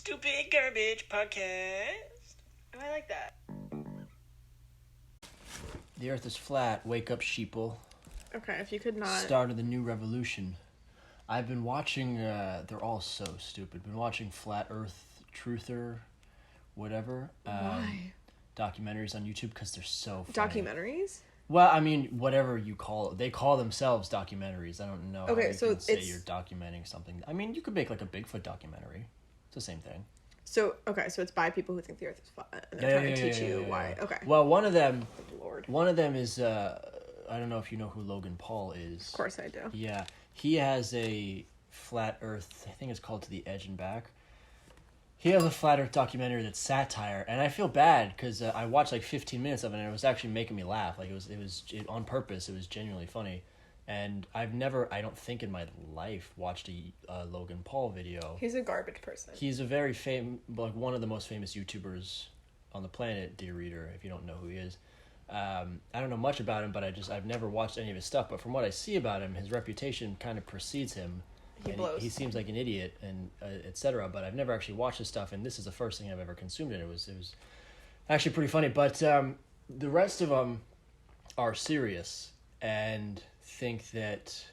Stupid Garbage Podcast. Oh, I like that. The earth is flat. Wake up, sheeple. Okay, if you could not... Start of the new revolution. I've been watching, they're all so stupid. Been watching Flat Earth Truther, whatever. Why? Documentaries on YouTube because they're so funny. Documentaries? Well, I mean, whatever you call it. They call themselves documentaries. I don't know Okay, how you so can say it's... you're documenting something. I mean, you could make like a Bigfoot documentary. It's the same thing. So it's by people who think the earth is flat, and they're trying to teach you why. Okay. Well, one of them... Lord. One of them is, I don't know if you know who Logan Paul is. Of course I do. Yeah. He has a Flat Earth, I think it's called To the Edge and Back. He has a Flat Earth documentary that's satire, and I feel bad because I watched like 15 minutes of it, and it was actually making me laugh. Like it was on purpose. It was genuinely funny, and I've never, I don't think in my life, watched a Logan Paul video. He's a garbage person. He's a very like one of the most famous YouTubers on the planet, dear reader, if you don't know who he is. I don't know much about him, but I've never watched any of his stuff. But from what I see about him, his reputation kind of precedes him. He blows. He seems like an idiot and etc. But I've never actually watched his stuff, and this is the first thing I've ever consumed. And it was actually pretty funny. But the rest of them are serious and think that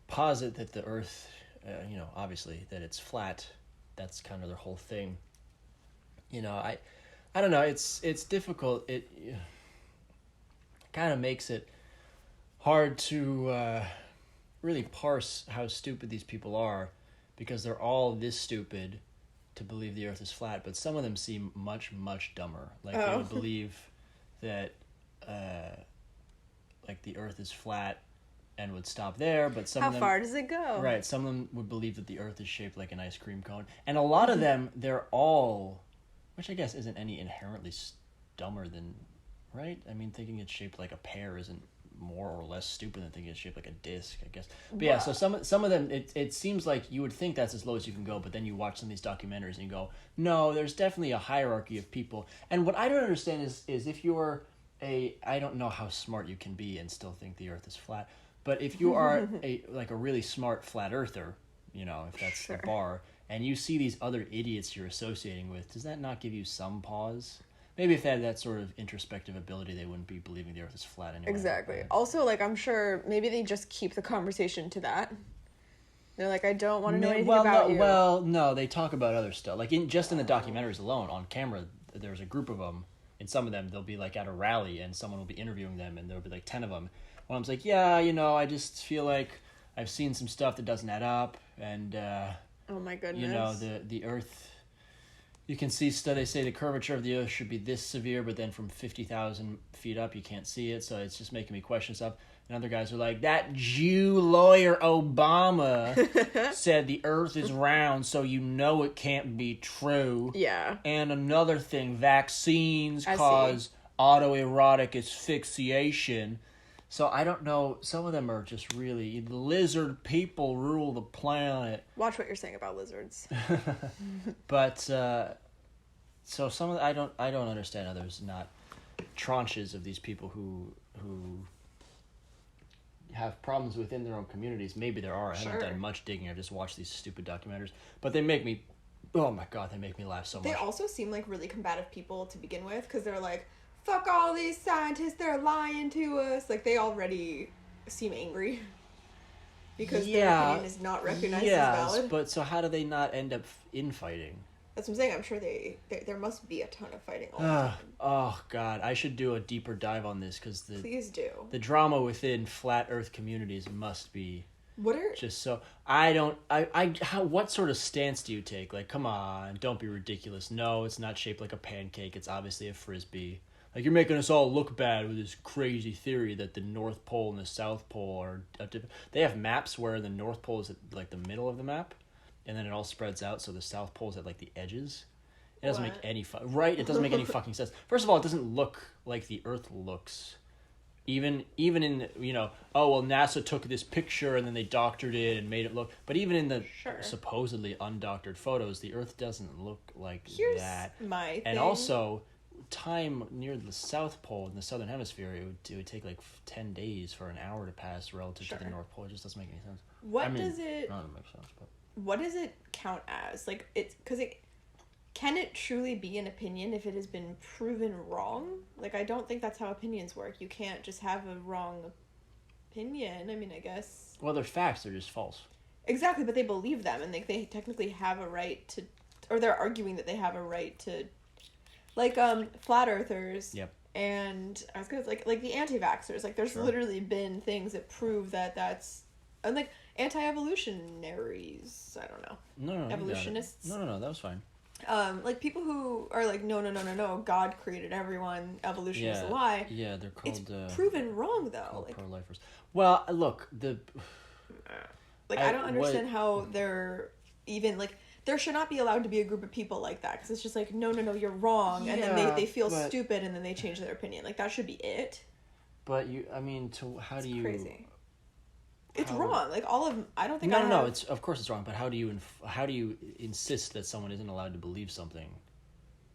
posit that the Earth, obviously that it's flat. That's kind of their whole thing. I don't know. It's difficult. It kind of makes it hard to really parse how stupid these people are, because they're all this stupid to believe the Earth is flat. But some of them seem much, much dumber. Like they would believe that like the Earth is flat and would stop there. But some How of them, far does it go? Right. Some of them would believe that the Earth is shaped like an ice cream cone, and a lot of them, they're all. Which I guess isn't any inherently dumber than, right? I mean, thinking it's shaped like a pear isn't more or less stupid than thinking it's shaped like a disc, I guess. But yeah, so some of them, it seems like you would think that's as low as you can go, but then you watch some of these documentaries and you go, no, there's definitely a hierarchy of people. And what I don't understand is if you're I don't know how smart you can be and still think the Earth is flat, but if you are a really smart flat earther, if that's the bar, and you see these other idiots you're associating with, does that not give you some pause? Maybe if they had that sort of introspective ability, they wouldn't be believing the Earth is flat anyway. Exactly. Also, I'm sure maybe they just keep the conversation to that. They're like, I don't want to know anything about you. Well, no, they talk about other stuff. Like, in the documentaries alone, on camera, there's a group of them. In some of them, they'll be, at a rally, and someone will be interviewing them, and there'll be, 10 of them. One of them's like, yeah, I just feel like I've seen some stuff that doesn't add up, and... oh my goodness. The Earth, you can see, they say the curvature of the Earth should be this severe, but then from 50,000 feet up, you can't see it, so it's just making me question stuff. And other guys are like, that Jew lawyer Obama said the Earth is round, so it can't be true. Yeah. And another thing, vaccines cause auto-erotic asphyxiation. So I don't know, some of them are just really, lizard people rule the planet. Watch what you're saying about lizards. But, so some of I don't understand others, not tranches of these people who have problems within their own communities. Maybe there are. I haven't done much digging. I've just watched these stupid documentaries. But they make me, oh my God, they make me laugh so much. They also seem like really combative people to begin with, because they're like, fuck all these scientists, they're lying to us. They already seem angry because their opinion is not recognized as valid. Yes, but so how do they not end up infighting? That's what I'm saying. I'm sure there must be a ton of fighting all the time. Oh, God. I should do a deeper dive on this, because Please do. The drama within flat Earth communities must be... What are... Just so... what sort of stance do you take? Come on, don't be ridiculous. No, it's not shaped like a pancake. It's obviously a Frisbee. You're making us all look bad with this crazy theory that the North Pole and the South Pole are different. They have maps where the North Pole is at, the middle of the map, and then it all spreads out, so the South Pole is at, the edges. It doesn't make any... Right? It doesn't make any fucking sense. First of all, it doesn't look like the Earth looks. Even in, NASA took this picture, and then they doctored it and made it look... But even in the supposedly undoctored photos, the Earth doesn't look like that. Here's my thing. And also... time near the South Pole in the Southern Hemisphere, it would take 10 days for an hour to pass relative to the North Pole. It just doesn't make any sense. Does it... No, it makes sense, but... what does it count as? Like, can it truly be an opinion if it has been proven wrong? Like, I don't think that's how opinions work. You can't just have a wrong opinion. I mean, I guess... Well, they're facts. They're just false. Exactly, but they believe them, and they technically have a right to... Or they're arguing that they have a right to... Like, flat earthers... Yep. And I was gonna say, like the anti-vaxxers. Like, there's literally been things that prove that that's... And, like, anti-evolutionaries. I don't know. No. Evolutionists. No, that was fine. Like, people who are like, no, God created everyone, evolution is a lie. Yeah, they're called... It's proven wrong, though. Like, pro-lifers. Well, look, Like, I don't understand how they're even, like... There should not be allowed to be a group of people like that, because it's just like, no, you're wrong, and then they feel stupid, and then they change their opinion. Like, that should be it. But how do you... Crazy. It's wrong. Like, all of... I don't think No, it's... Of course it's wrong, but how do you insist that someone isn't allowed to believe something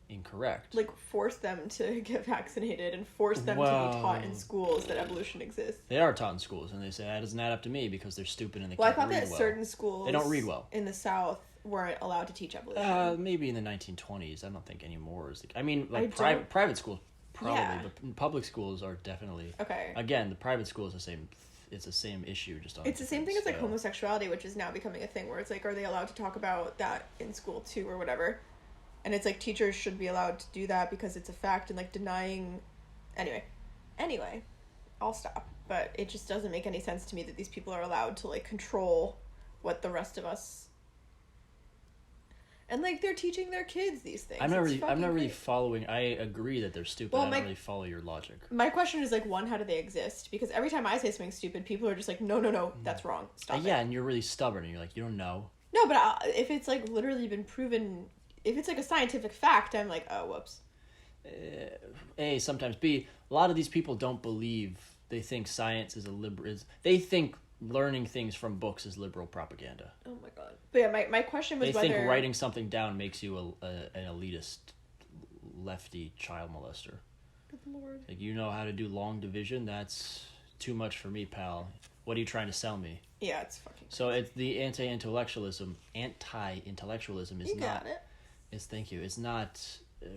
incorrect? Like, force them to get vaccinated and force them to be taught in schools that evolution exists. They are taught in schools, and they say, that doesn't add up to me because they're stupid and they can't read well. I thought that certain schools... They don't read well. In the South weren't allowed to teach evolution. Maybe in the 1920s. I don't think anymore. I mean, like, private schools, probably, but public schools are definitely... Okay. Again, the private school is the same... It's the same issue, just on... It's the same thing as, like, homosexuality, which is now becoming a thing, where it's like, are they allowed to talk about that in school, too, or whatever? And it's like, teachers should be allowed to do that because it's a fact, and, like, denying... Anyway, I'll stop. But it just doesn't make any sense to me that these people are allowed to, like, control what the rest of us... And, like, they're teaching their kids these things. I'm not really following... I agree that they're stupid. I don't really follow your logic. My question is, like, one, how do they exist? Because every time I say something stupid, people are just like, no, that's wrong. Stop it. Yeah, and you're really stubborn, and you're like, you don't know. No, but if it's, like, literally been proven... If it's, like, a scientific fact, I'm like, oh, whoops. A, sometimes. B, a lot of these people don't believe... They think science is they think learning things from books is liberal propaganda. Oh my god. But yeah, my question was whether... They think writing something down makes you an elitist, lefty child molester. Good lord. Like, you know how to do long division? That's too much for me, pal. What are you trying to sell me? Yeah, it's fucking... So it's the anti-intellectualism is you got it. Thank you. It's not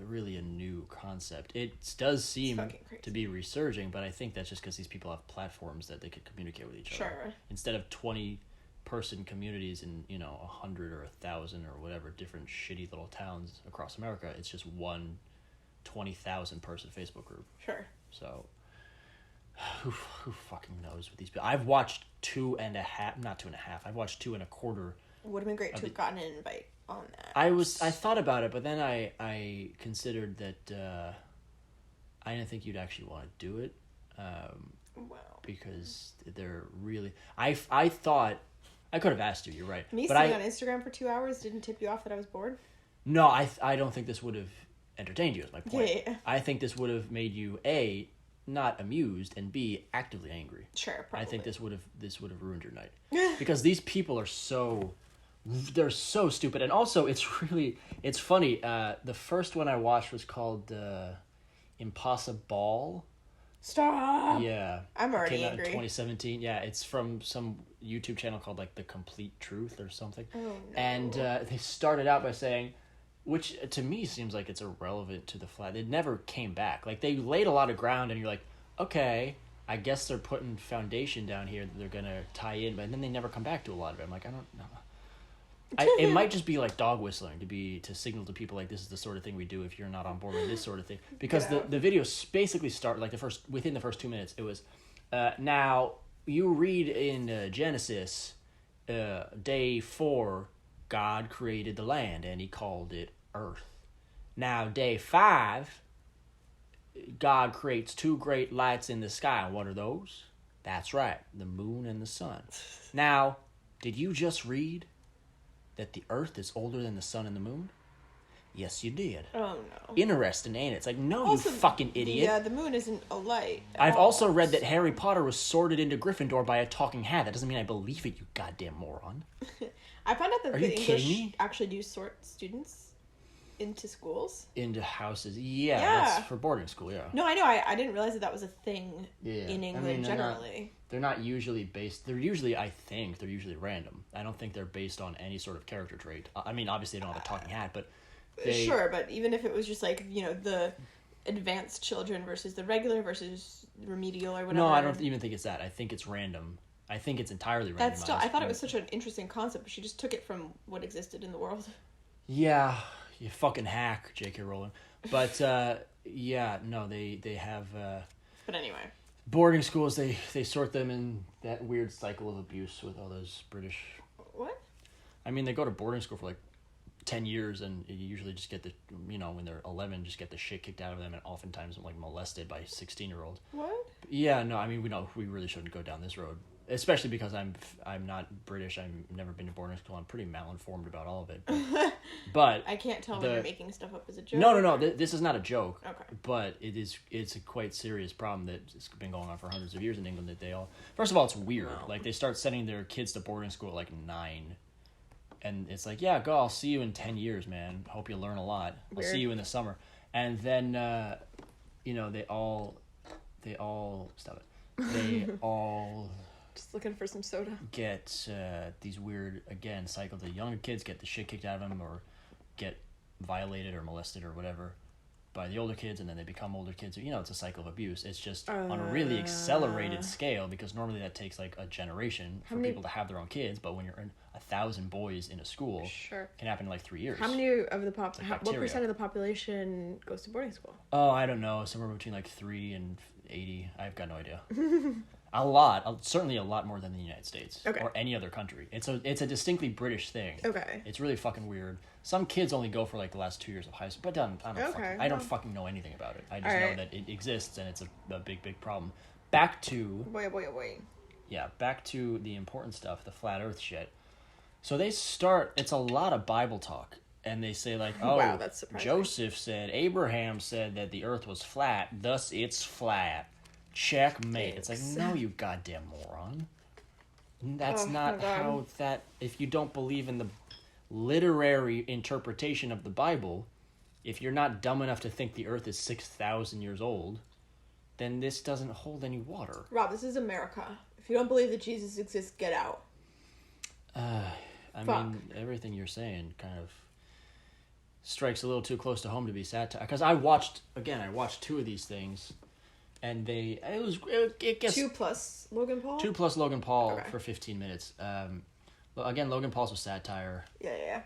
really a new concept. It does seem to be resurging, but I think that's just because these people have platforms that they could communicate with each other. Sure. Instead of 20-person communities in 100 or 1,000 or whatever different shitty little towns across America, it's just one 20,000 person Facebook group. Sure. So who fucking knows with these people? I've watched 2.5. I've watched 2.25. Would have been great to have gotten an invite on that. I thought about it, but then I considered that I didn't think you'd actually want to do it. Wow. Because they're really... I thought... I could have asked you, you're right. Me sitting on Instagram for 2 hours didn't tip you off that I was bored? No, I don't think this would have entertained you, is my point. Yeah. I think this would have made you, A, not amused, and B, actively angry. Sure, probably. I think this would have ruined your night. Because these people are so... They're so stupid. And also, it's funny. The first one I watched was called Impossible. Stop! Yeah. I'm already angry. It came out in angry. 2017. Yeah, it's from some YouTube channel called, like, The Complete Truth or something. Oh, no. And they started out by saying, which to me seems like it's irrelevant to the flat. It never came back. Like, they laid a lot of ground, and you're like, okay, I guess they're putting foundation down here that they're going to tie in, but then they never come back to a lot of it. I'm like, I don't know. It might just be like dog whistling to signal to people like this is the sort of thing we do if you're not on board with this sort of thing, because the video basically start like within the first 2 minutes it was now you read in Genesis day 4 God created the land and he called it earth. Now day 5 God creates 2 great lights in the sky, and what are those? That's right, the moon and the sun. Now, did you just read that the earth is older than the sun and the moon? Yes, you did. Oh, no. Interesting, ain't it? It's like, no, also, you fucking idiot. Yeah, the moon isn't a light. I've also read that Harry Potter was sorted into Gryffindor by a talking hat. That doesn't mean I believe it, you goddamn moron. I found out that Are the you kidding English me? actually do sort students. into schools? Into houses. Yeah, Yeah. that's for boarding school, yeah. No, I know. I didn't realize that was a thing in England I mean, generally. They're not usually based... They're usually random. I don't think they're based on any sort of character trait. I mean, obviously they don't have a talking hat, but Sure, but even if it was just like, the advanced children versus the regular versus remedial or whatever. No, I don't even think it's that. I think it's random. I think it's entirely random. That's still... I thought it was such an interesting concept, but she just took it from what existed in the world. Yeah, you fucking hack, J.K. Rowling. But, yeah, no, they have... But anyway. Boarding schools, they sort them in that weird cycle of abuse with all those British... What? I mean, they go to boarding school for, 10 years, and you usually just get the, when they're 11, just get the shit kicked out of them, and oftentimes, molested by 16-year-olds. What? Yeah, no, I mean, we really shouldn't go down this road. Especially because I'm not British. I've never been to boarding school. I'm pretty malinformed about all of it. But I can't tell when you're making stuff up as a joke. No. This is not a joke. Okay. But it's a quite serious problem that's been going on for hundreds of years in England. First of all, it's weird. Wow. They start sending their kids to boarding school at 9, and it's like, yeah, go. I'll see you in 10 years, man. Hope you learn a lot. Weird. I'll see you in the summer. And then, they all stop it. They all. Just looking for some soda. Get these weird, again, cycle. The younger kids get the shit kicked out of them or get violated or molested or whatever by the older kids, and then they become older kids. It's a cycle of abuse. It's just on a really accelerated scale, because normally that takes a generation for people to have their own kids, but when you're in 1,000 boys in a school, sure, can happen in 3 years. How many of the what percent of the population goes to boarding school? Oh, I don't know. Somewhere between 3 and 80. I've got no idea. A lot, certainly a lot more than the United States or any other country. It's a distinctly British thing. Okay. It's really fucking weird. Some kids only go for the last 2 years of high school, but I don't fucking know anything about it. I just know that it exists, and it's a big problem. Back to Wait. Yeah, back to the important stuff, the flat Earth shit. So they start. It's a lot of Bible talk, and they say wow, that's surprising. Joseph said, Abraham said that the Earth was flat, thus it's flat. Checkmate. Thanks. It's no, you goddamn moron. That's not how that... If you don't believe in the literary interpretation of the Bible, if you're not dumb enough to think the Earth is 6,000 years old, then this doesn't hold any water. Rob, this is America. If you don't believe that Jesus exists, get out. I mean, everything you're saying kind of strikes a little too close to home to be satire. Because I watched 2 of these things... And it gets 2 plus Logan Paul? 2 plus Logan Paul for 15 minutes. Again, Logan Paul's a satire. Yeah.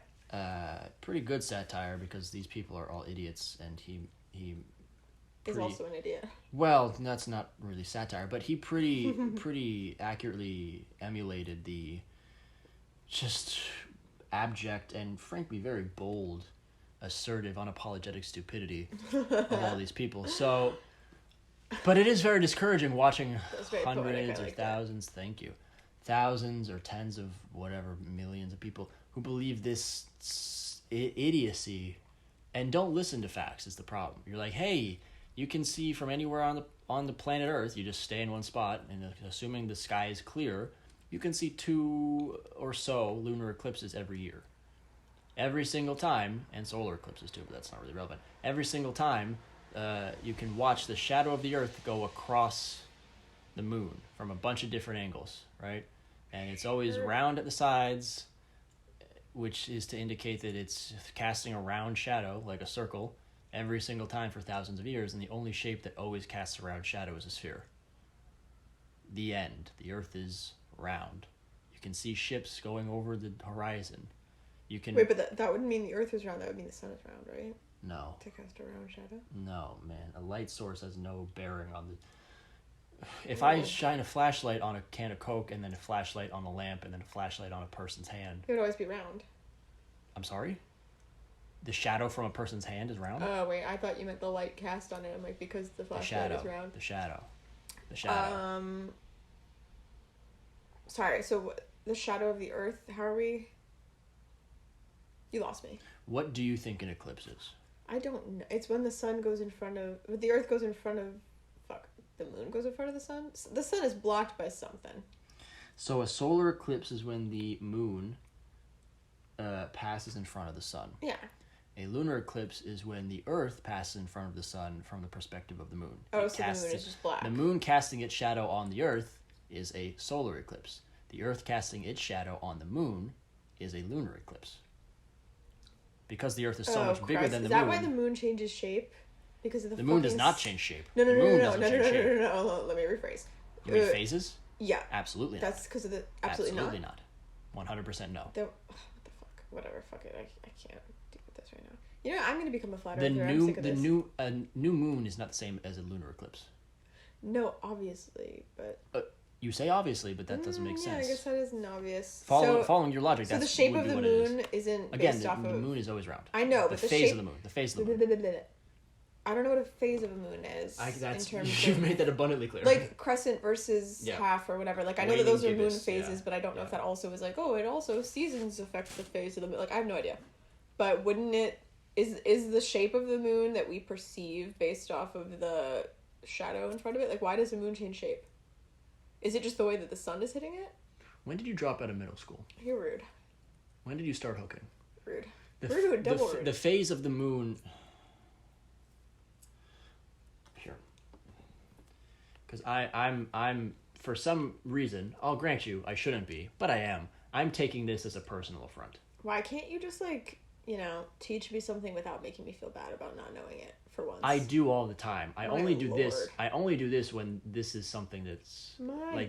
Pretty good satire, because these people are all idiots, and he's also an idiot. Well, that's not really satire, but he pretty accurately emulated the just abject and frankly very bold, assertive, unapologetic stupidity of all these people. So... But it is very discouraging watching hundreds or thousands, thousands or tens of whatever, millions of people who believe this idiocy and don't listen to facts is the problem. You're like, hey, you can see from anywhere on the planet Earth, you just stay in one spot, and assuming the sky is clear, you can see 2 or so lunar eclipses every year. Every single time, and solar eclipses too, but that's not really relevant. Every single time... you can watch the shadow of the Earth go across the moon from a bunch of different angles, right? And it's always round at the sides, which is to indicate that it's casting a round shadow, like a circle, every single time for thousands of years, and the only shape that always casts a round shadow is a sphere. The end. The Earth is round. You can see ships going over the horizon. You can... Wait, but that wouldn't mean the Earth is round. That would mean the sun is round, right? No. To cast a round shadow? No, man. A light source has no bearing on the... If I shine a flashlight on a can of Coke, and then a flashlight on a lamp, and then a flashlight on a person's hand... It would always be round. I'm sorry? The shadow from a person's hand is round? Oh, wait. I thought you meant the light cast on it. I'm like, because the flashlight is round. The shadow. Sorry, so the shadow of the Earth, how are we... You lost me. What do you think an eclipse is? I don't know. It's when the sun goes in front of... The Earth goes in front of... The moon goes in front of the sun? The sun is blocked by something. So a solar eclipse is when the moon passes in front of the sun. Yeah. A lunar eclipse is when the Earth passes in front of the sun from the perspective of the moon. Oh, so the moon is just black. The moon casting its shadow on the Earth is a solar eclipse. The Earth casting its shadow on the moon is a lunar eclipse. Because the Earth is so much bigger than the moon. Is that why the moon changes shape? Because of the moon does not change shape. No. Let me rephrase. You mean phases? Yeah. Absolutely not. That's because of the... Absolutely not. 100% no. What the fuck? Whatever, fuck it. I can't deal with this right now. You know, I'm going to become a flat earther. I'm sick of this. New moon is not the same as a lunar eclipse. No, obviously, but... You say obviously, but that doesn't make sense. Yeah, I guess that isn't obvious. Following your logic, so the shape of the moon isn't based off of... Again, the moon is always round. I know, but the phase of the moon. The phase of the moon. I don't know what a phase of a moon is. You've made that abundantly clear. Like crescent versus half or whatever. Like I know that those are moon phases, but I don't know if that also is like, oh, it also seasons affect the phase of the moon. Like I have no idea. But wouldn't it... Is the shape of the moon that we perceive based off of the shadow in front of it? Like why does the moon change shape? Is it just the way that the sun is hitting it? When did you drop out of middle school? You're rude. When did you start hooking? Rude. Rude, double rude. The phase of the moon... Sure. Because I'm, for some reason, I'll grant you, I shouldn't be, but I am. I'm taking this as a personal affront. Why can't you just, like, you know, teach me something without making me feel bad about not knowing it? For once. I do all the time. I only do this when this is something that's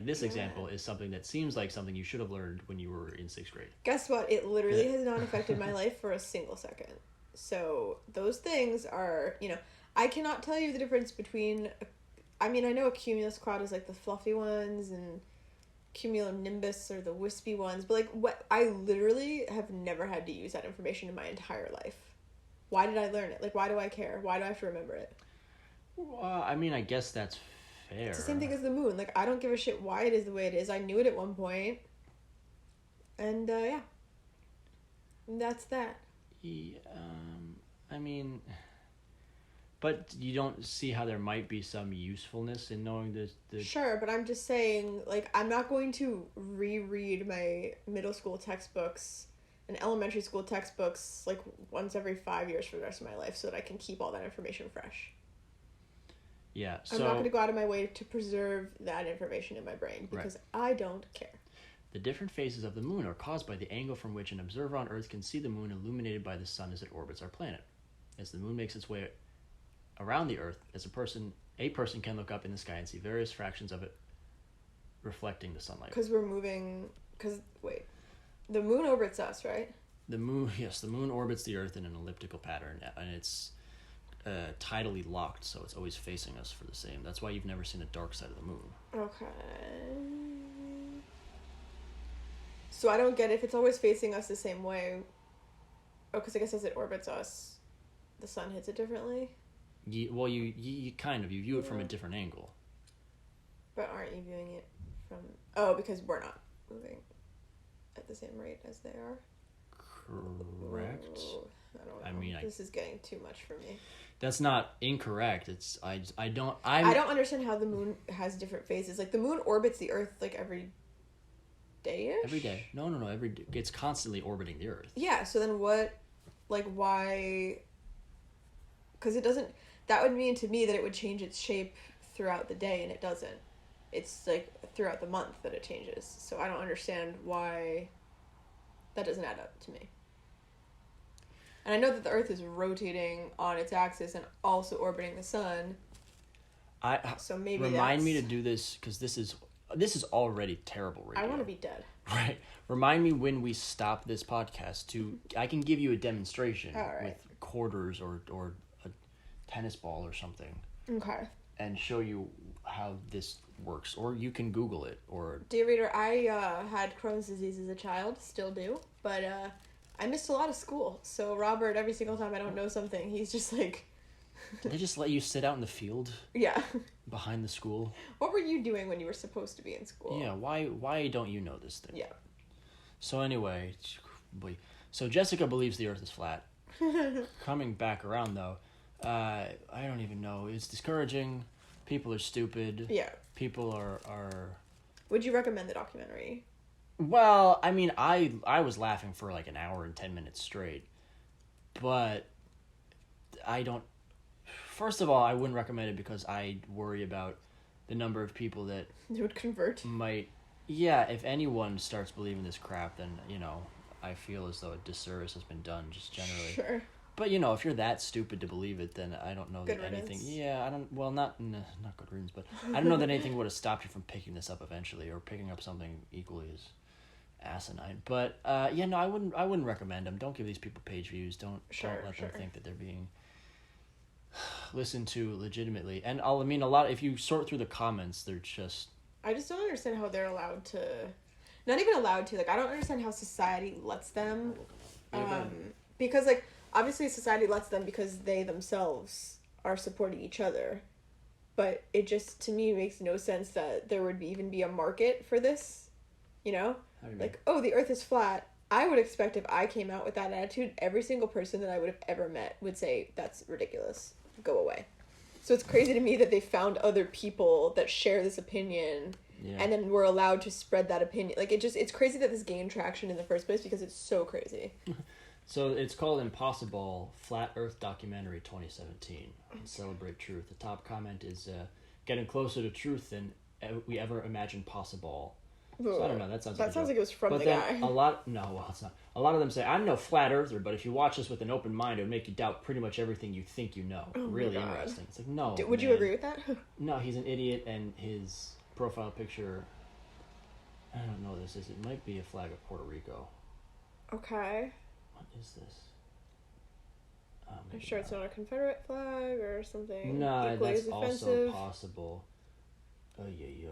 this example is something that seems like something you should have learned when you were in 6th grade. Guess what? It literally has not affected my life for a single second. So those things are, you know, I cannot tell you the difference between, I mean, I know a cumulus cloud is like the fluffy ones and cumulonimbus are the wispy ones, but like what I literally have never had to use that information in my entire life. Why did I learn it? Like, why do I care? Why do I have to remember it? I mean, I guess that's fair. It's the same thing as the moon. Like, I don't give a shit why it is the way it is. I knew it at one point. And, yeah. And that's that. Yeah, I mean... But you don't see how there might be some usefulness in knowing this? Sure, but I'm just saying, like, I'm not going to reread my middle school textbooks and elementary school textbooks like once every 5 years for the rest of my life so that I can keep all that information fresh. Yeah, so... I'm not going to go out of my way to preserve that information in my brain because I don't care. The different phases of the moon are caused by the angle from which an observer on Earth can see the moon illuminated by the sun as it orbits our planet. As the moon makes its way around the Earth, a person can look up in the sky and see various fractions of it reflecting the sunlight. The moon orbits us, right? The moon orbits the Earth in an elliptical pattern, and it's tidally locked, so it's always facing us for the same. That's why you've never seen a dark side of the moon. Okay. So I don't get if it's always facing us the same way. Oh, because I guess as it orbits us, the sun hits it differently? You view it from a different angle. But aren't you viewing it from... Oh, because we're not moving at the same rate as they are? Correct. Ooh, I don't know. This is getting too much for me. That's not incorrect. It's I don't understand how the moon has different phases. Like the moon orbits the Earth like every day-ish? Every day. No, every day. It's constantly orbiting the Earth. Yeah, so then what, like why, because it doesn't, that would mean to me that it would change its shape throughout the day, and it doesn't. It's like throughout the month that it changes. So I don't understand why that doesn't add up to me. And I know that the Earth is rotating on its axis and also orbiting the sun. So maybe remind me to do this because this is already terrible radio. I want to be dead. Right. Remind me when we stop this podcast I can give you a demonstration with quarters or a tennis ball or something. Okay. And show you how this works, or you can Google it. Or dear reader, I had Crohn's disease as a child, still do, but I missed a lot of school. So Robert, every single time I don't know something, he's just like. Did they just let you sit out in the field? Yeah. Behind the school. What were you doing when you were supposed to be in school? Yeah. Why don't you know this thing? Yeah. So anyway, so Jessica believes the Earth is flat. Coming back around though, I don't even know. It's discouraging. People are stupid. Yeah. People are... Would you recommend the documentary? Well, I mean, I was laughing for like an hour and 10 minutes straight. but I don't. First of all, I wouldn't recommend it because I worry about the number of people that they would convert. Might, yeah. If anyone starts believing this crap, then I feel as though a disservice has been done, just generally. Sure. But if you're that stupid to believe it, then I don't know good that riddance. anything. Yeah, I don't. Well, not good riddance, but I don't know that anything would have stopped you from picking this up eventually, or picking up something equally as asinine. But I wouldn't recommend them. Don't give these people page views. Don't let them think that they're being listened to legitimately. And a lot. If you sort through the comments, they're just. I just don't understand how they're allowed to. Not even allowed to. Like, I don't understand how society lets them. Because obviously society lets them because they themselves are supporting each other. But it just, to me, makes no sense that there would even be a market for this. Oh, the earth is flat. I would expect if I came out with that attitude, every single person that I would have ever met would say, that's ridiculous. Go away. So it's crazy to me that they found other people that share this opinion and then were allowed to spread that opinion. Like, it's crazy that this gained traction in the first place because it's so crazy. So it's called Impossible Flat Earth Documentary 2017. Celebrate truth. The top comment is getting closer to truth than we ever imagined possible. So I don't know. That sounds like it was from the guy. It's not. A lot of them say, I'm no flat earther, but if you watch this with an open mind, it would make you doubt pretty much everything you think you know. Oh, really interesting. It's like, no. Would you agree with that? No, he's an idiot, and his profile picture, I don't know what this is. It might be a flag of Puerto Rico. Okay. What is this? I'm sure it's not a Confederate flag or something. No, that's also possible. He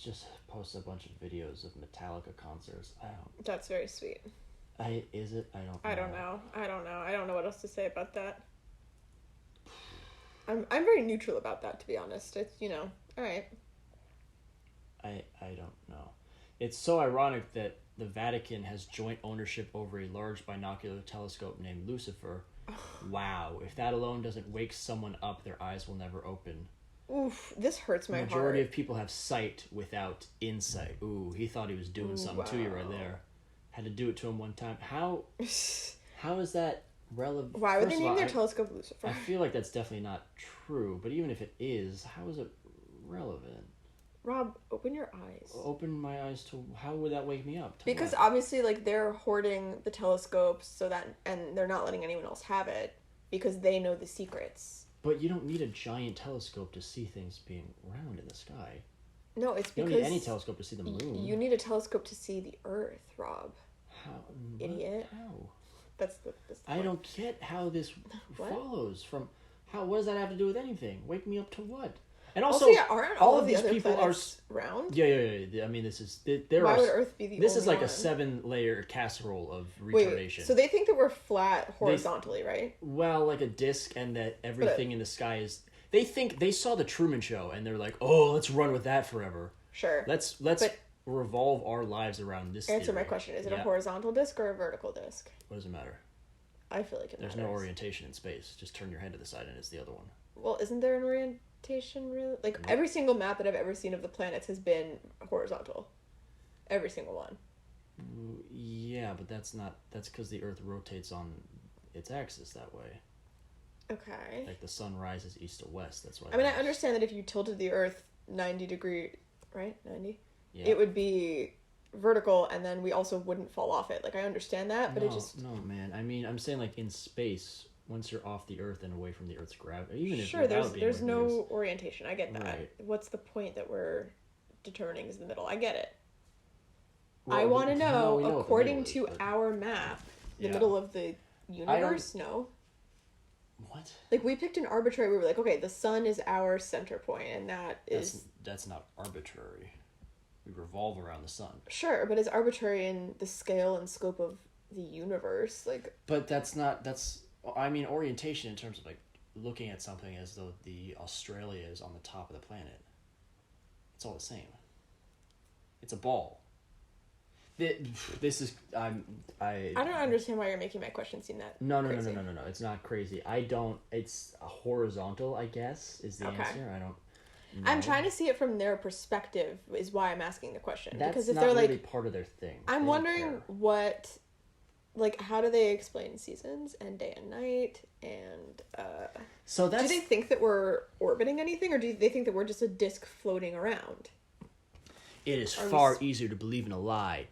just posts a bunch of videos of Metallica concerts. That's very sweet. Is it? I don't know. I don't know what else to say about that. I'm very neutral about that, to be honest. It's, all right. I don't know. It's so ironic that the Vatican has joint ownership over a large binocular telescope named Lucifer. Wow. If that alone doesn't wake someone up, their eyes will never open. Oof, this hurts my heart. The majority of people have sight without insight. Ooh, he thought he was doing something to you right there. Had to do it to him one time. How is that relevant? Why would they name their telescope Lucifer? I feel like that's definitely not true, but even if it is, how is it relevant? Rob, open your eyes. Open my eyes to how would that wake me up? Because obviously, they're hoarding the telescopes so that, and they're not letting anyone else have it because they know the secrets. But you don't need a giant telescope to see things being round in the sky. No, it's because... You don't need any telescope to see the moon. You need a telescope to see the Earth, Rob. How? Idiot. How? That's the I don't get how this follows from... What does that have to do with anything? Wake me up to what? And also, aren't all of these people are round? Yeah. I mean, this is... Why would Earth be the This only is like one? a 7-layer casserole of retardation. Wait, so they think that we're flat horizontally, right? Well, like a disc, and that everything in the sky is... They think they saw the Truman Show, and they're like, "Oh, let's run with that forever." Sure. Let's revolve our lives around this. Answer my question: is it a horizontal disc or a vertical disc? What does it matter? I feel like it There's matters. no orientation in space. Just turn your head to the side, and it's the other one. Well, isn't there an orientation? Really? Every single map that I've ever seen of the planets has been horizontal. Every single one. Yeah, but that's because the Earth rotates on its axis that way. Okay. Like the sun rises east to west. That's why. I understand that if you tilted the Earth 90 degree, right? 90? Yeah. It would be vertical, and then we also wouldn't fall off it. I understand that, but no, it just... No, man. I'm saying, in space, once you're off the Earth and away from the Earth's gravity, even if sure, there's no orientation. I get that. Right. What's the point that we're determining is the middle? I get it. Well, I want to know, according to our map, the middle of the universe? No. What? We picked an arbitrary... We were like, okay, the sun is our center point, and that's not arbitrary. We revolve around the sun. Sure, but it's arbitrary in the scale and scope of the universe. But that's orientation in terms of looking at something as though the Australia is on the top of the planet. It's all the same. It's a ball. This is I don't understand why you're making my question seem that no crazy. No. It's not crazy. It's a horizontal, I guess, is the answer. I don't know. I'm trying to see it from their perspective is why I'm asking the question. That's because if not they're really part of their thing. I'm wondering what like, how do they explain seasons and day and night? And so that's... do they think that we're orbiting anything, or do they think that we're just a disk floating around? It is far easier to believe in a lie, ...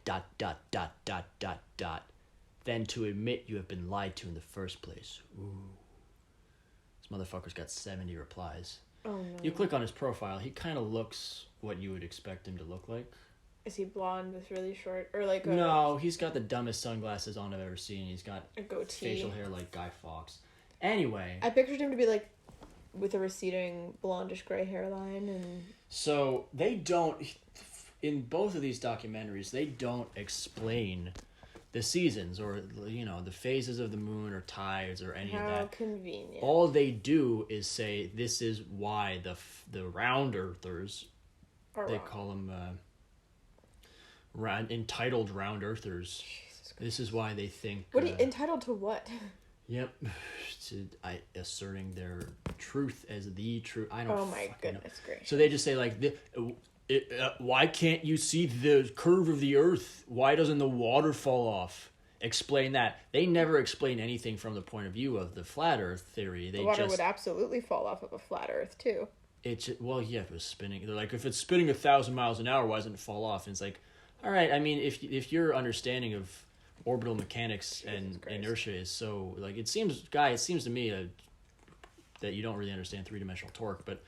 than to admit you have been lied to in the first place. Ooh. This motherfucker's got 70 replies. Oh, no. You click on his profile, he kind of looks what you would expect him to look like. Is he blonde with really short, or like a... No, he's got the dumbest sunglasses on I've ever seen. He's got a goatee, facial hair like Guy Fawkes. Anyway. I pictured him to be like with a receding blondish gray hairline and... So, they don't... In both of these documentaries, they don't explain the seasons or, you know, the phases of the moon or tides or any of that. How convenient. All they do is say this is why the round earthers, they call them entitled round earthers. This is why they think... What entitled to what? Yep. Asserting their truth as the truth. I don't... Oh my goodness gracious. So they just say like... why can't you see the curve of the earth? Why doesn't the water fall off? Explain that. They never explain anything from the point of view of the flat earth theory. The water would absolutely fall off of a flat earth too. Well, yeah, if it was spinning. They're like, if it's spinning 1,000 miles an hour, why doesn't it fall off? And it's like, all right, I mean, if your understanding of orbital mechanics and inertia is so, like, it seems to me that you don't really understand three-dimensional torque, but...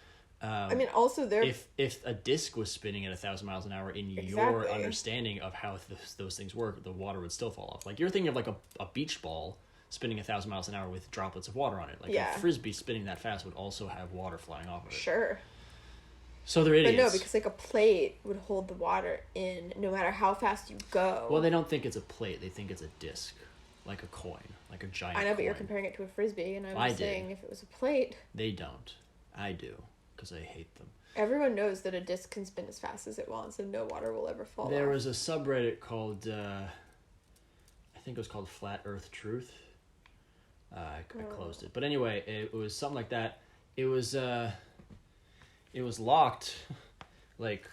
I mean, also if a disc was spinning at 1,000 miles an hour in your understanding of how those things work, the water would still fall off. Like, you're thinking of like a beach ball spinning 1,000 miles an hour with droplets of water on it. Like a frisbee spinning that fast would also have water flying off of it. Sure. So they're idiots. But no, because like a plate would hold the water in no matter how fast you go. Well, they don't think it's a plate. They think it's a disc, like a coin, like a giant I know, coin. But you're comparing it to a frisbee, and I'm saying if it was a plate. They don't. I do. Because I hate them. Everyone knows that a disc can spin as fast as it wants and no water will ever fall There off. was a subreddit called, I think it was called Flat Earth Truth. I closed it. But anyway, it was something like that. It was locked like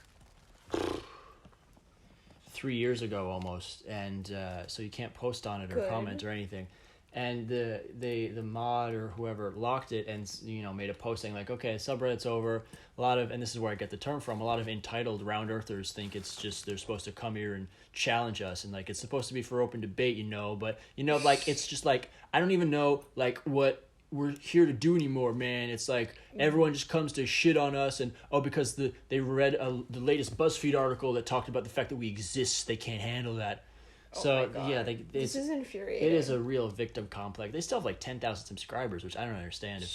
3 years ago almost. And so you can't post on it or comment or anything. And the mod or whoever locked it and, you know, made a post saying like, okay, subreddit's over. And this is where I get the term from, a lot of entitled round earthers think it's just they're supposed to come here and challenge us, and like it's supposed to be for open debate, you know, but you know, like it's just like I don't even know like what we're here to do anymore, man. It's like everyone just comes to shit on us, and because they read the latest BuzzFeed article that talked about the fact that we exist, they can't handle that. So yeah, this is infuriating. It is a real victim complex. They still have like 10,000 subscribers, which I don't understand.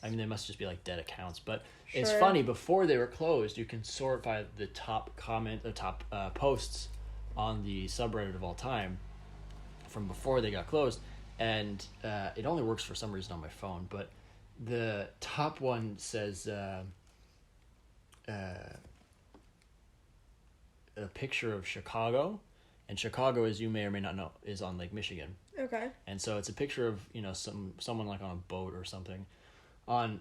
I mean, they must just be like dead accounts. But it's funny. Before they were closed, you can sort by the top posts on the subreddit of all time from before they got closed, and it only works for some reason on my phone. But the top one says a picture of Chicago. And Chicago, as you may or may not know, is on Lake Michigan. Okay. And so it's a picture of, you know, someone like on a boat or something on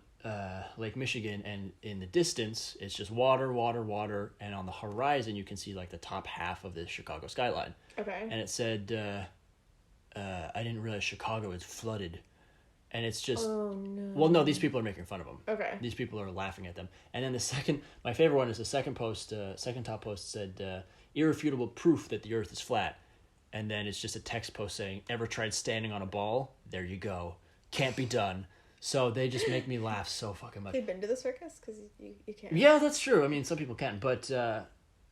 Lake Michigan, and in the distance it's just water, and on the horizon you can see like the top half of the Chicago skyline. Okay. And it said, I didn't realize Chicago is flooded. And it's just... Oh, no. Well, no, these people are making fun of them. Okay. These people are laughing at them. And then my favorite one is the second top post said... irrefutable proof that the earth is flat, and then it's just a text post saying, ever tried standing on a ball? There you go. Can't be done. So they just make me laugh so fucking much. Have you been to the circus? Because you can't. Yeah, that's true. I mean, some people can, but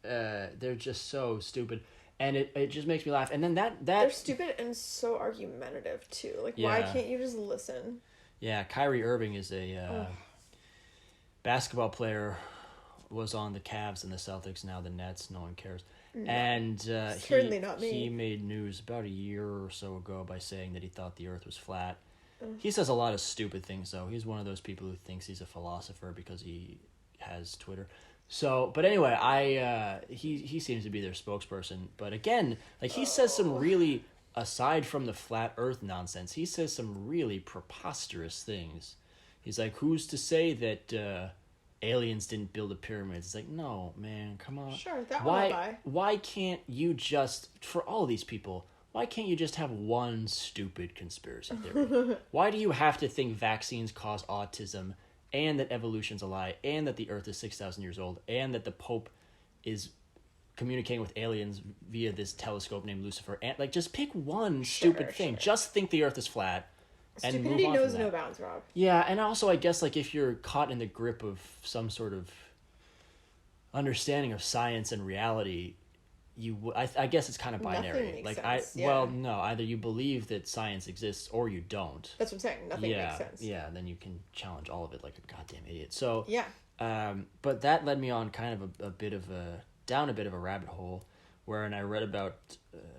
they're just so stupid, and it just makes me laugh. And then that they're stupid and so argumentative too. Like, why can't you just listen? Yeah, Kyrie Irving is a basketball player. Was on the Cavs and the Celtics, now the Nets. No one cares. No, and certainly not me. He made news about a year or so ago by saying that he thought the earth was flat. He says a lot of stupid things, though. He's one of those people who thinks he's a philosopher because he has Twitter. So, but anyway, he seems to be their spokesperson. But again, like he says some really, aside from the flat earth nonsense, he says some really preposterous things. He's like, who's to say that... aliens didn't build the pyramids. It's like, no, man, come on. Sure, that one I'll buy. Why can't you just, for all these people, why can't you just have one stupid conspiracy theory? Why do you have to think vaccines cause autism, and that evolution's a lie, and that the Earth is 6,000 years old, and that the Pope is communicating with aliens via this telescope named Lucifer? And like, just pick one stupid thing. Sure. Just think the Earth is flat. And Stupidity move on knows from that. no bounds, Rob. Yeah, and also I guess like if you're caught in the grip of some sort of understanding of science and reality, I guess it's kind of binary. Nothing makes sense. Well, no, either you believe that science exists or you don't. That's what I'm saying. Nothing makes sense. Yeah, then you can challenge all of it like a goddamn idiot. So yeah. But that led me on kind of a bit of a rabbit hole, wherein I read about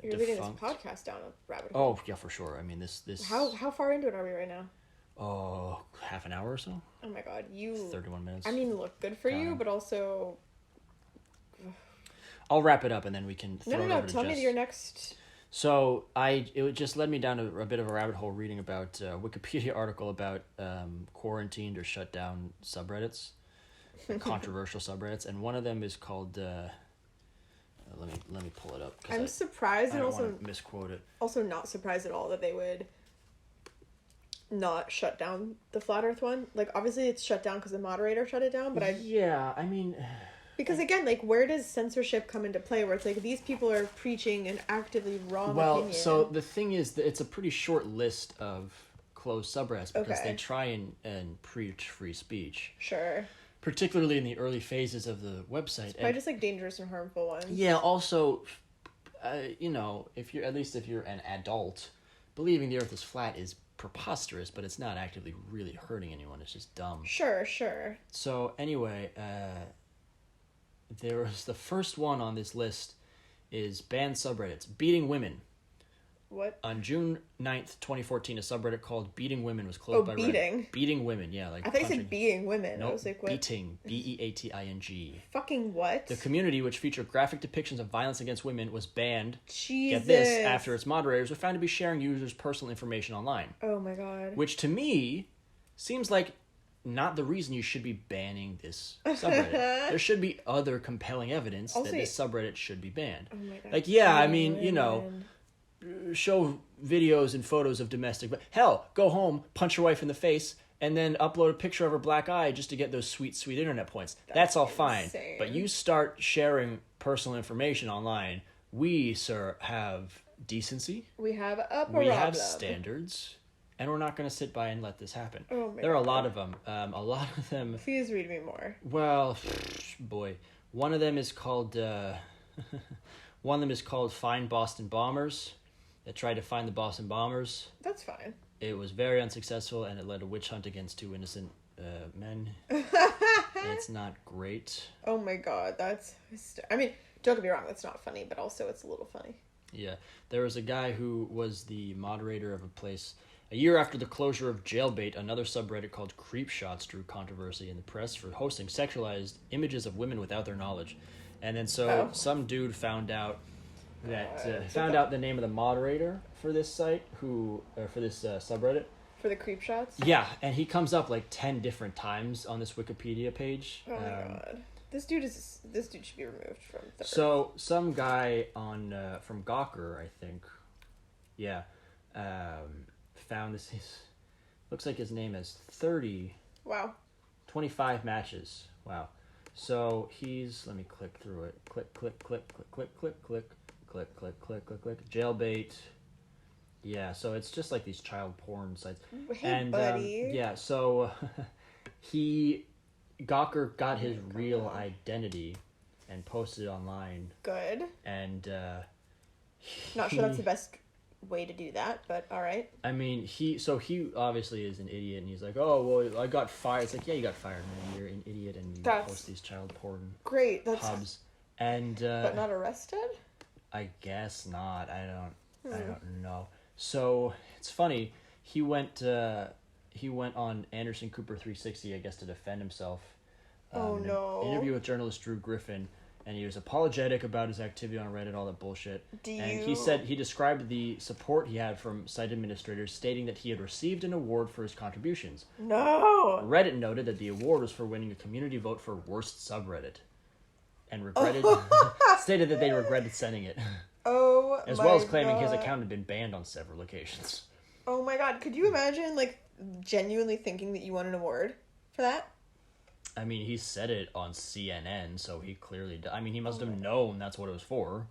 You're leading this podcast down a rabbit hole. hole. Oh yeah, for sure. I mean this. How far into it are we right now? Oh, half an hour or so. Oh my god, 31 minutes. I mean, look, good for you, but also. I'll wrap it up and then we can throw it over to Tell Jess. me your next. So it just led me down a bit of a rabbit hole reading about a Wikipedia article about quarantined or shut down subreddits, controversial subreddits, and one of them is called. Let me pull it up. I'm surprised and also want to misquote it. Also, not surprised at all that they would not shut down the flat Earth one. Like, obviously, it's shut down because the moderator shut it down. But I mean. Because again, like, where does censorship come into play? Where it's like these people are preaching an actively wrong opinion. So the thing is that it's a pretty short list of closed subreddits because they try and preach free speech. Sure. Particularly in the early phases of the website. Probably just like dangerous and harmful ones. Yeah. Also, if you're an adult, believing the Earth is flat is preposterous, but it's not actively really hurting anyone. It's just dumb. Sure. So anyway, there was the first one on this list is banned subreddits. Beating women. What? On June 9th, 2014, a subreddit called Beating Women was closed by beating. Reddit. Beating women, yeah. Like I thought you said being women. No, I was like, what? beating. Beating. Fucking what? The community, which featured graphic depictions of violence against women, was banned. Jesus. Get this, after its moderators were found to be sharing users' personal information online. Oh my god. Which to me seems like not the reason you should be banning this subreddit. There should be other compelling evidence that this subreddit should be banned. Oh my god. Like, yeah, I mean, show videos and photos of domestic, but hell, go home, punch your wife in the face, and then upload a picture of her black eye just to get those sweet internet points. That's all fine. insane. But you start sharing personal information online, we, sir, have decency. We have a problem. We have standards. And we're not going to sit by and let this happen. Oh my there are God. a lot of them. A lot of them... Please read me more. Well, boy. One of them is called... Find Boston Bombers. They tried to find the Boston Bombers. That's fine. It was very unsuccessful, and it led to a witch hunt against 2 innocent men. It's not great. Oh my god, that's... I mean, don't get me wrong, that's not funny, but also it's a little funny. Yeah. There was a guy who was the moderator of a place... A year after the closure of Jailbait, another subreddit called Creepshots drew controversy in the press for hosting sexualized images of women without their knowledge. And then some dude found out that the name of the moderator for this site, for this subreddit. For the Creepshots? Yeah, and he comes up like 10 different times on this Wikipedia page. Oh my god. This dude should be removed from the So some guy from Gawker, I think. Yeah. Found this. Looks like his name has 30. Wow. 25 matches. Wow. So let me click through it. Click. Jailbait. Yeah, so it's just like these child porn sites. Hey, buddy. Yeah, so Gawker got his real identity and posted it online. Good. And not sure that's the best way to do that, but all right. I mean, he obviously is an idiot, and he's like, oh, well, I got fired. It's like, yeah, you got fired, man. You're an idiot, and you post these child porn hubs. And but not arrested? I guess not. I don't know. So it's funny. He went on Anderson Cooper 360, I guess, to defend himself. No. An interview with journalist Drew Griffin. And he was apologetic about his activity on Reddit, all that bullshit. He said he described the support he had from site administrators, stating that he had received an award for his contributions. No! Reddit noted that the award was for winning a community vote for worst subreddit. And stated that they regretted sending it. Oh As well as claiming his account had been banned on several occasions. Oh my god, could you imagine, like, genuinely thinking that you won an award for that? I mean, he said it on CNN, so he clearly... I mean, he must have known that's what it was for.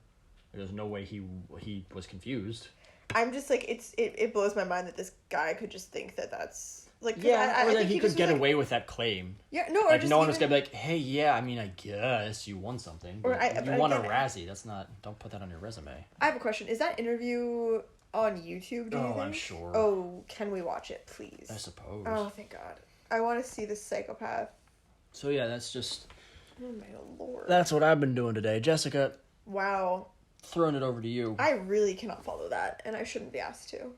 There's no way he was confused. I'm just, like, it blows my mind that this guy could just think that that's... Like, yeah, or that he could get away with that claim. Yeah, no, or like, just no one was going to be like, hey, yeah, I mean, I guess you won something. But you won a Razzie. That's not... Don't put that on your resume. I have a question. Is that interview on YouTube, do you think? I'm sure. Oh, can we watch it, please? I suppose. Oh, thank God. I want to see this psychopath. So, yeah, that's just... Oh, my Lord. That's what I've been doing today. Jessica. Wow. Throwing it over to you. I really cannot follow that, and I shouldn't be asked to.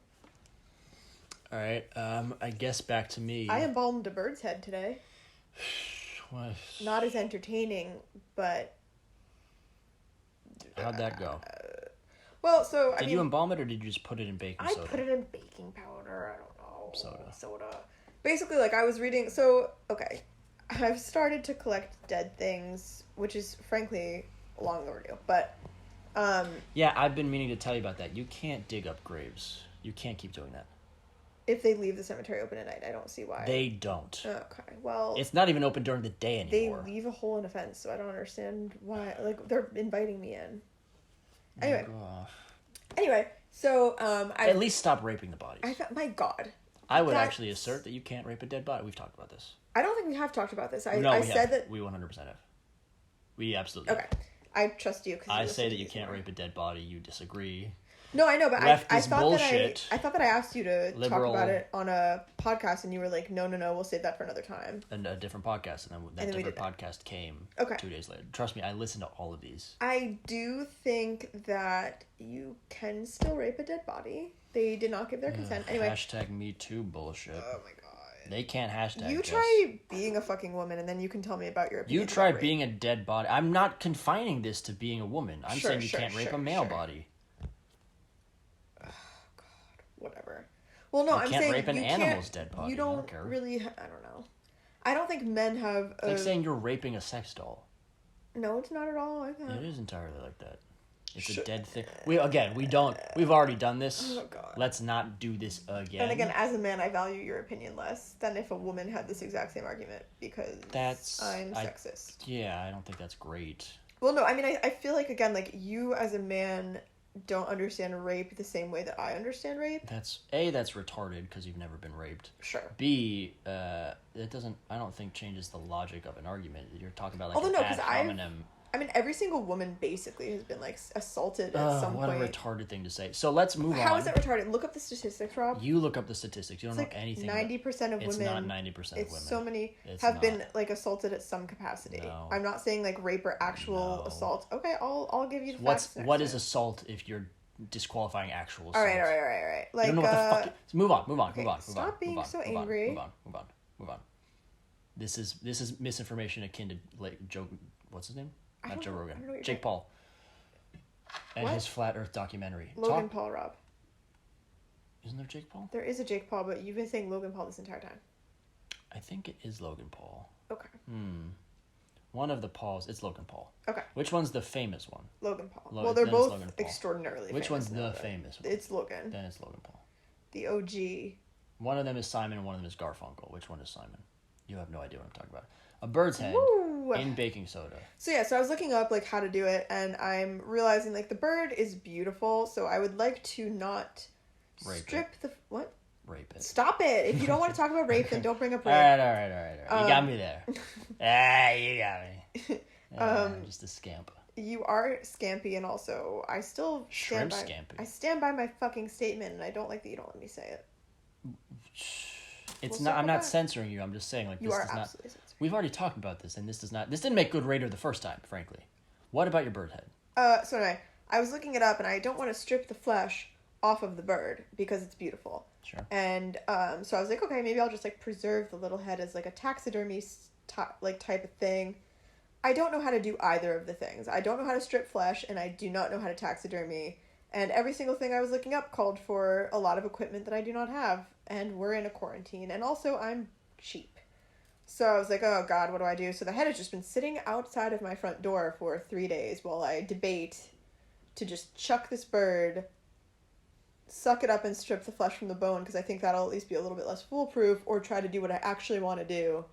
All right. I guess back to me. I embalmed a bird's head today. What? Not as entertaining, but... How'd that go? Well, so, Did you embalm it, or did you just put it in baking soda? I put it in baking powder. I don't know. Soda. Basically, like, I was reading... So, okay. I've started to collect dead things, which is, frankly, long overdue. But, yeah, I've been meaning to tell you about that. You can't dig up graves. You can't keep doing that. If they leave the cemetery open at night, I don't see why. They don't. Okay, well... It's not even open during the day anymore. They leave a hole in a fence, so I don't understand why. Like, they're inviting me in. Anyway. Anyway, so, At least stop raping the bodies. My God. I would actually assert that you can't rape a dead body. We've talked about this. I don't think we have talked about this. I said have. that... We 100% have. We absolutely have. I trust you. I say that you can't rape a dead body. You disagree. No, I know, but I thought bullshit. I thought that I asked you to Liberal, talk about it on a podcast, and you were like, no, we'll save that for another time. And a different podcast, and then that different podcast came 2 days later. Trust me, I listened to all of these. I do think that you can still rape a dead body. They did not give their consent. Anyway. Hashtag Me Too bullshit. Oh my God. They can't hashtag. You try being a fucking woman, and then you can tell me about your opinion. You try being a dead body. I'm not confining this to being a woman. I'm saying you can't rape a male body. Oh, God. Whatever. Well, no, I'm saying you can't rape an animal's dead body. You don't really... I don't know. I don't think men have... It's like saying you're raping a sex doll. No, it's not at all like that. It is entirely like that. It's a dead thing. We've already done this. Oh, God. Let's not do this again. And again, as a man, I value your opinion less than if a woman had this exact same argument, because I'm sexist. Yeah, I don't think that's great. Well, no, I mean, I feel like, again, like, you as a man don't understand rape the same way that I understand rape. That's retarded, because you've never been raped. Sure. B, it doesn't, I don't think, changes the logic of an argument. You're talking about, like, although, ad hominem. I mean, every single woman basically has been, like, assaulted at some point. What a retarded thing to say. So let's move on. How is it retarded? Look up the statistics, Rob. You look up the statistics. You don't know anything. 90% of women. It's not 90% of women. So many have been, like, assaulted at some capacity. No. I'm not saying, like, rape or actual assault. Okay, I'll give you the facts. What is assault if you're disqualifying actual assault? All right. Like, you don't know what the fuck... Move on. Okay, stop being so angry. Move on. This is misinformation akin to, like, Joe... What's his name? Not Joe Rogan. Jake Paul. And his Flat Earth documentary. Logan Paul, Rob. Isn't there Jake Paul? There is a Jake Paul, but you've been saying Logan Paul this entire time. I think it is Logan Paul. Okay. One of the Pauls. It's Logan Paul. Okay. Which one's the famous one? Logan Paul. Well, they're both Logan Paul. extraordinarily famous. Which one's the famous one? It's Logan. Then it's Logan Paul. The OG. One of them is Simon and one of them is Garfunkel. Which one is Simon? You have no idea what I'm talking about. A bird's head in baking soda. So yeah, so I was looking up, like, how to do it, and I'm realizing, like, the bird is beautiful, so I would like to not strip the... What? Rape it. Stop it! If you don't want to talk about rape, then don't bring up rape. All right. You got me there. You got me. I'm just a scamp. You are scampy, and also, I still stand scampi. I stand by my fucking statement, and I don't like that you don't let me say it. It's not. I'm not censoring you. I'm just saying, like, you this are does not. Absolutely censoring. We've already talked about this, and this does not. This didn't make good radar the first time, frankly. What about your bird head? So anyway, I was looking it up, and I don't want to strip the flesh off of the bird because it's beautiful. Sure. And so I was like, okay, maybe I'll just, like, preserve the little head as, like, a taxidermy type of thing. I don't know how to do either of the things. I don't know how to strip flesh, and I do not know how to taxidermy. And every single thing I was looking up called for a lot of equipment that I do not have. And we're in a quarantine. And also, I'm cheap. So I was like, oh, God, what do I do? So the head has just been sitting outside of my front door for 3 days while I debate to just chuck this bird, suck it up and strip the flesh from the bone, because I think that'll at least be a little bit less foolproof, or try to do what I actually want to do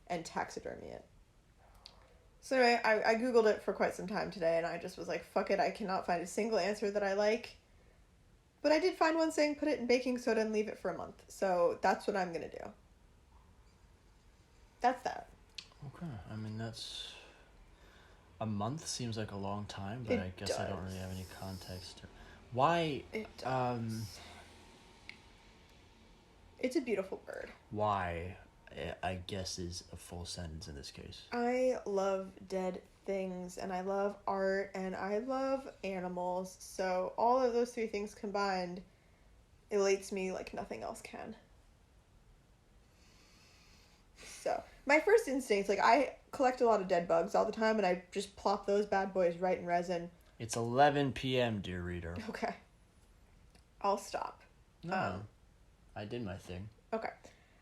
and taxidermy it. So anyway, I Googled it for quite some time today, and I just was like, fuck it, I cannot find a single answer that I like. But I did find one saying put it in baking soda and leave it for a month. So that's what I'm going to do. That's that. Okay. I mean, that's... A month seems like a long time, but I guess I don't really have any context. Why... It does. It's a beautiful bird. Why, I guess, is a full sentence in this case. I love dead things, and I love art, and I love animals. So all of those three things combined elates me like nothing else can. So my first instinct, like, I collect a lot of dead bugs all the time, and I just plop those bad boys right in resin. It's 11 p.m., dear reader. Okay. I'll stop. No, I did my thing. Okay.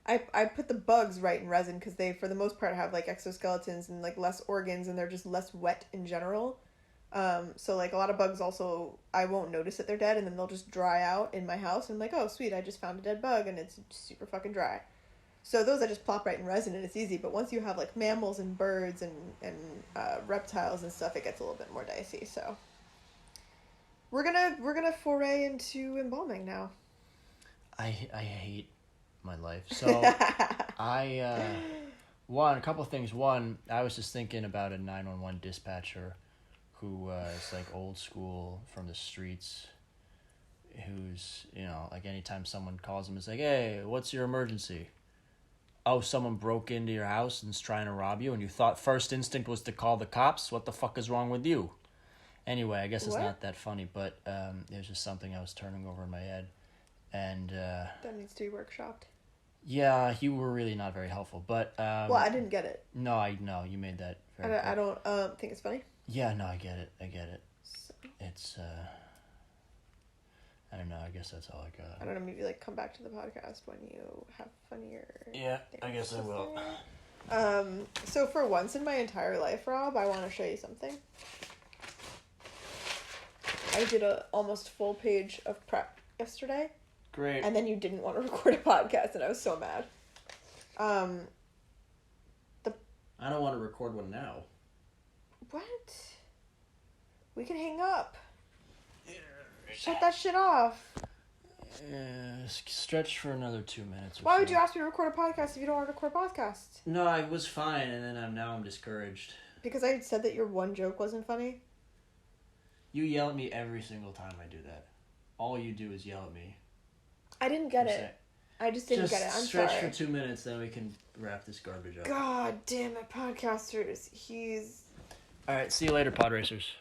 I put the bugs right in resin because they, for the most part, have, like, exoskeletons and, like, less organs, and they're just less wet in general. So, like, a lot of bugs also, I won't notice that they're dead, and then they'll just dry out in my house, and I'm like, oh, sweet, I just found a dead bug, and it's super fucking dry. So those I just plop right in resin, and it's easy. But once you have, like, mammals and birds and reptiles and stuff, it gets a little bit more dicey. So we're gonna foray into embalming now. I hate my life. So a couple things. One, I was just thinking about a 911 dispatcher who is like old school from the streets, who's, you know, like anytime someone calls him, it's like, hey, what's your emergency? Oh, someone broke into your house and is trying to rob you, and you thought first instinct was to call the cops? What the fuck is wrong with you? Anyway, I guess it's not that funny, but it was just something I was turning over in my head. And that needs to be workshopped. Yeah, you were really not very helpful, but well, I didn't get it. No, you made that very I don't think it's funny. Yeah, no, I get it. So. It's I don't know, I guess that's all I got. I don't know, maybe, like, come back to the podcast when you have funnier... Yeah, I guess I will. So for once in my entire life, Rob, I want to show you something. I did a almost full page of prep yesterday. Great. And then you didn't want to record a podcast, and I was so mad. I don't want to record one now. What? We can hang up. Shut that shit off. Stretch for another 2 minutes. Why would you ask me to record a podcast if you don't want to record a podcast? No, I was fine, and then I'm discouraged. Because I said that your one joke wasn't funny? You yell at me every single time I do that. All you do is yell at me. I didn't get it. I just didn't get it. I'm sorry. Stretch for 2 minutes, then we can wrap this garbage up. God damn it, podcasters. Alright, see you later, pod racers.